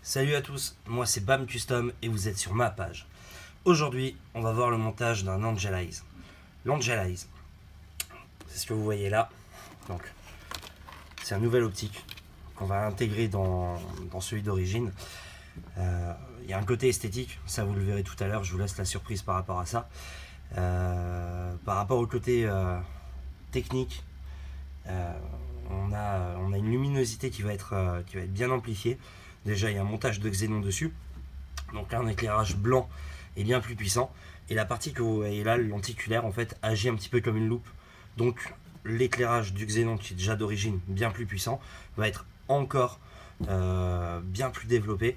Salut à tous, moi c'est Bam Custom et vous êtes sur ma page. Aujourd'hui, on va voir le montage d'un Angelize. L'Angelize, c'est ce que vous voyez là. Donc, c'est un nouvel optique qu'on va intégrer dans celui d'origine. Il y a un côté esthétique, ça vous le verrez tout à l'heure, je vous laisse la surprise par rapport à ça. Par rapport au côté technique, on a une luminosité qui va être bien amplifiée. Déjà, il y a un montage de xénon dessus, donc un éclairage blanc est bien plus puissant. Et la partie que vous voyez là, le lenticulaire, en fait, agit un petit peu comme une loupe. Donc, l'éclairage du xénon, qui est déjà d'origine bien plus puissant, va être encore bien plus développé,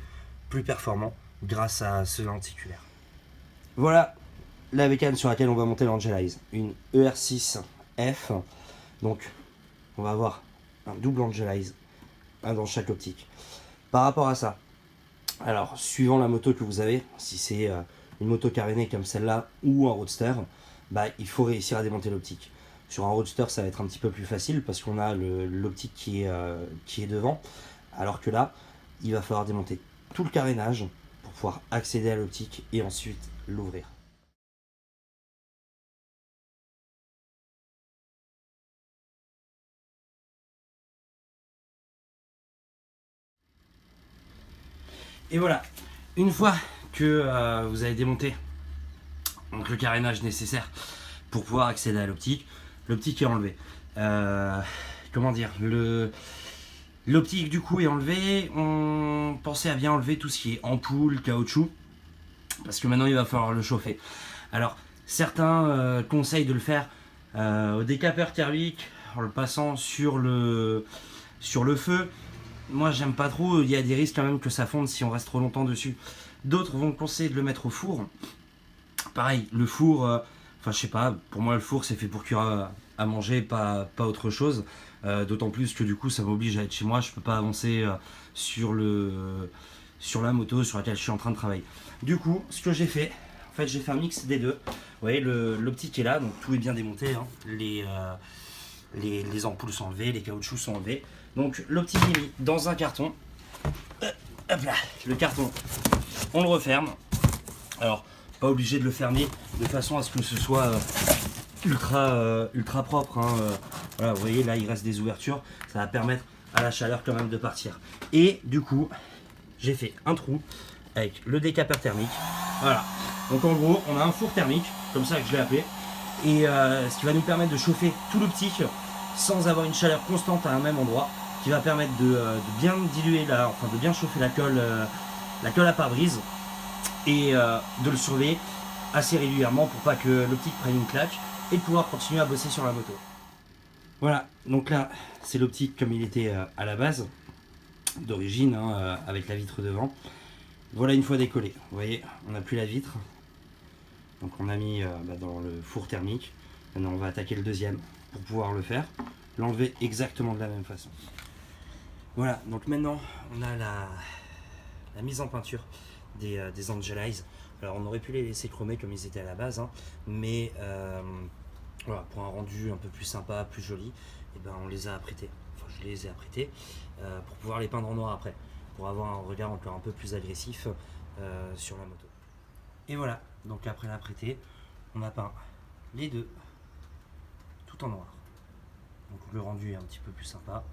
plus performant, grâce à ce lenticulaire. Voilà la bécane sur laquelle on va monter l'Angelize. Une ER6F. Donc, on va avoir un double Angelize, un dans chaque optique. Par rapport à ça, alors suivant la moto que vous avez, si c'est une moto carénée comme celle-là ou un roadster, il faut réussir à démonter l'optique. Sur un roadster, ça va être un petit peu plus facile parce qu'on a l'optique qui est devant, alors que là, il va falloir démonter tout le carénage pour pouvoir accéder à l'optique et ensuite l'ouvrir. Et voilà, une fois que vous avez démonté donc le carénage nécessaire pour pouvoir accéder à l'optique, l'optique est enlevée. Comment dire, l'optique du coup est enlevée. On pensait à bien enlever tout ce qui est ampoule, caoutchouc, parce que maintenant il va falloir le chauffer. Alors certains conseillent de le faire au décapeur thermique en le passant sur le feu. Moi j'aime pas trop, il y a des risques quand même que ça fonde si on reste trop longtemps dessus. D'autres vont conseiller de le mettre au four. Pareil, le four, je sais pas, pour moi le four c'est fait pour cuire à manger, pas autre chose. D'autant plus que du coup ça m'oblige à être chez moi, je peux pas avancer sur la moto sur laquelle je suis en train de travailler. Du coup, ce que j'ai fait, en fait j'ai fait un mix des deux. Vous voyez, l'optique est là, donc tout est bien démonté, hein. Les ampoules sont enlevées, les caoutchoucs sont enlevés. Donc l'optique est mis dans un carton. Hop là, le carton, on le referme. Alors, pas obligé de le fermer de façon à ce que ce soit ultra propre, hein. Voilà, vous voyez là il reste des ouvertures, ça va permettre à la chaleur quand même de partir. Et du coup, j'ai fait un trou avec le décapeur thermique. Voilà, donc en gros on a un four thermique, comme ça que je l'ai appelé, et ce qui va nous permettre de chauffer tout l'optique sans avoir une chaleur constante à un même endroit, qui va permettre de bien diluer, de bien chauffer la colle à pare-brise, et de le surveiller assez régulièrement pour pas que l'optique prenne une claque et de pouvoir continuer à bosser sur la moto. Voilà, donc là c'est l'optique comme il était à la base d'origine, hein, avec la vitre devant. Voilà, une fois décollé, vous voyez, on n'a plus la vitre, donc on a mis dans le four thermique. Maintenant on va attaquer le deuxième pour pouvoir le faire, l'enlever exactement de la même façon. Voilà, donc maintenant on a la mise en peinture des Angelize. Alors on aurait pu les laisser chromer comme ils étaient à la base, hein, mais voilà, pour un rendu un peu plus sympa, plus joli, et on les a apprêtés. Enfin, je les ai apprêtés pour pouvoir les peindre en noir après, pour avoir un regard encore un peu plus agressif sur la moto. Et voilà, donc après l'apprêté, on a peint les deux tout en noir. Donc le rendu est un petit peu plus sympa.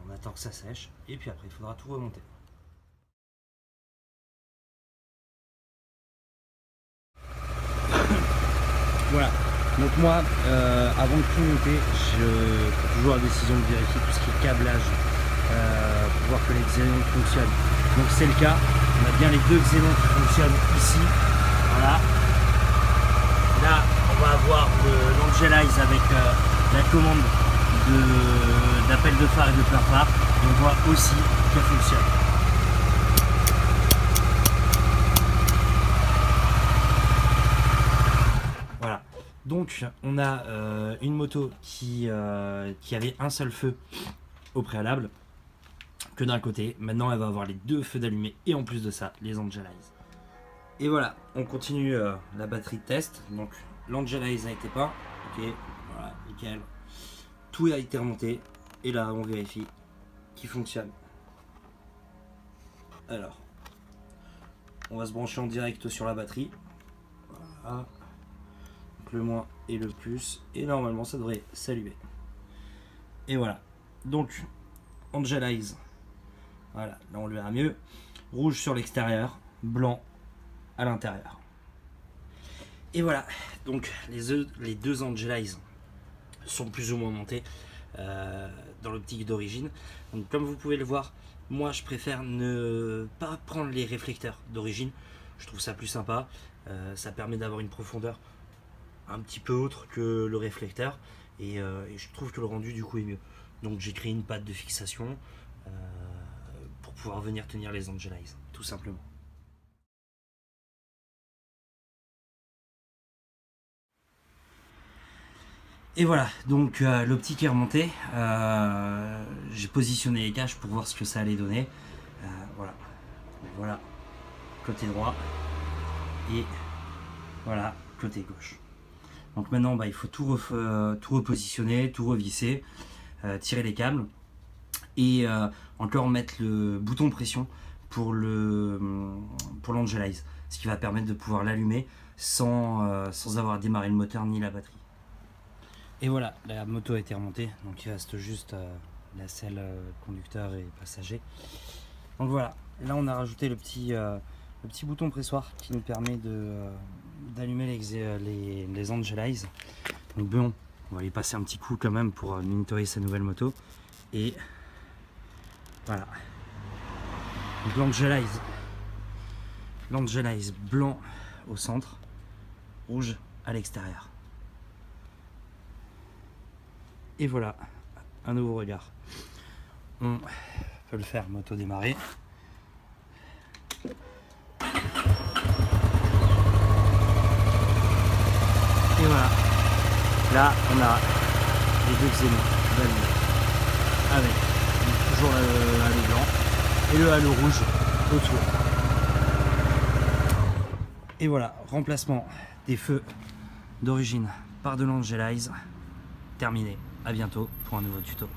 On attend que ça sèche et puis après il faudra tout remonter. Voilà, donc moi, avant de tout monter, je prends toujours la décision de vérifier tout ce qui est câblage pour voir que les xénons fonctionnent. Donc c'est le cas, on a bien les deux xénons qui fonctionnent ici. Voilà. Là, on va avoir l'Angelize avec la commande d'appel de phare et de plein phare. Et on voit aussi qu'elle fonctionne. Voilà, donc on a une moto qui avait un seul feu au préalable, que d'un côté. Maintenant elle va avoir les deux feux d'allumés et en plus de ça, les Angelize. Et voilà, on continue la batterie de test. Donc l'Angelize a été peint, ok, voilà, nickel. Tout a été remonté et là on vérifie qu'il fonctionne. Alors, on va se brancher en direct sur la batterie. Voilà. Donc le moins et le plus. Et normalement, ça devrait s'allumer. Et voilà. Donc, Angelize. Voilà, là on le verra mieux. Rouge sur l'extérieur, blanc à l'intérieur. Et voilà. Donc, les deux Angelize sont plus ou moins montés dans l'optique d'origine. Donc, comme vous pouvez le voir, moi je préfère ne pas prendre les réflecteurs d'origine. Je trouve ça plus sympa. Ça permet d'avoir une profondeur un petit peu autre que le réflecteur. Et je trouve que le rendu du coup est mieux. Donc j'ai créé une patte de fixation pour pouvoir venir tenir les Angelize, tout simplement. Et voilà, donc l'optique est remontée. J'ai positionné les caches pour voir ce que ça allait donner. Voilà. Voilà, côté droit. Et voilà, côté gauche. Donc maintenant, il faut tout repositionner, tout revisser, tirer les câbles. Et encore mettre le bouton pression pour l'Angelize. Ce qui va permettre de pouvoir l'allumer sans avoir à démarrer le moteur ni la batterie. Et voilà, la moto a été remontée, donc il reste juste la selle conducteur et passager. Donc voilà, là on a rajouté le petit bouton pressoir qui nous permet d'allumer les Angelize. Donc bon, on va lui passer un petit coup quand même pour monitorer sa nouvelle moto. Et voilà. Donc l'Angelize blanc au centre, rouge à l'extérieur. Et voilà, un nouveau regard. On peut le faire moto démarrer. Et voilà. Là, on a les deux xénos d'allumés. Avec toujours le halo blanc et le halo rouge autour. Et voilà, remplacement des feux d'origine par de l'Angelize terminé. À bientôt pour un nouveau tuto.